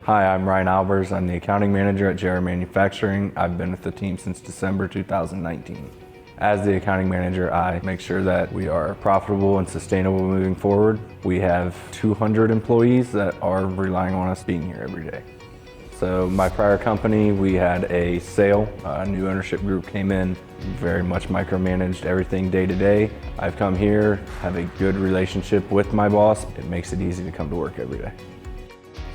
Hi, I'm Ryan Albers. I'm the accounting manager at JR Manufacturing. I've been with the team since December 2019. As the accounting manager, I make sure that we are profitable and sustainable moving forward. We have 200 employees that are relying on us being here every day. So my prior company, we had a sale. A new ownership group came in, very much micromanaged everything day to day. I've come here, have a good relationship with my boss. It makes it easy to come to work every day.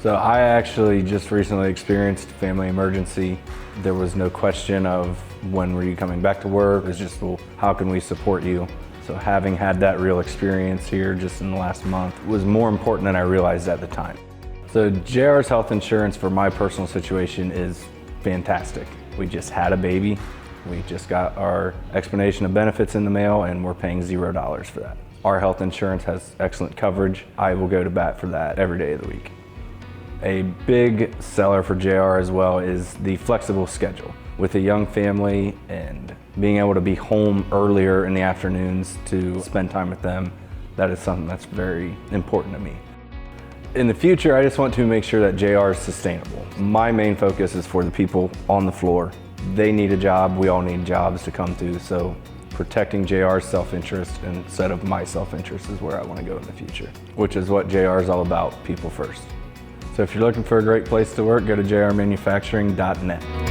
So I actually just recently experienced a family emergency. There was no question of when were you coming back to work. It was just, well, how can we support you? So having had that real experience here just in the last month was more important than I realized at the time. So JR's health insurance for my personal situation is fantastic. We just had a baby. We just got our explanation of benefits in the mail and we're paying $0 for that. Our health insurance has excellent coverage. I will go to bat for that every day of the week. A big seller for JR as well is the flexible schedule. With a young family and being able to be home earlier in the afternoons to spend time with them, that is something that's very important to me. In the future, I just want to make sure that JR is sustainable. My main focus is for the people on the floor. They need a job, we all need jobs to come to, so protecting JR's self-interest instead of my self-interest is where I want to go in the future, which is what JR is all about, people first. So if you're looking for a great place to work, go to jrmanufacturing.net.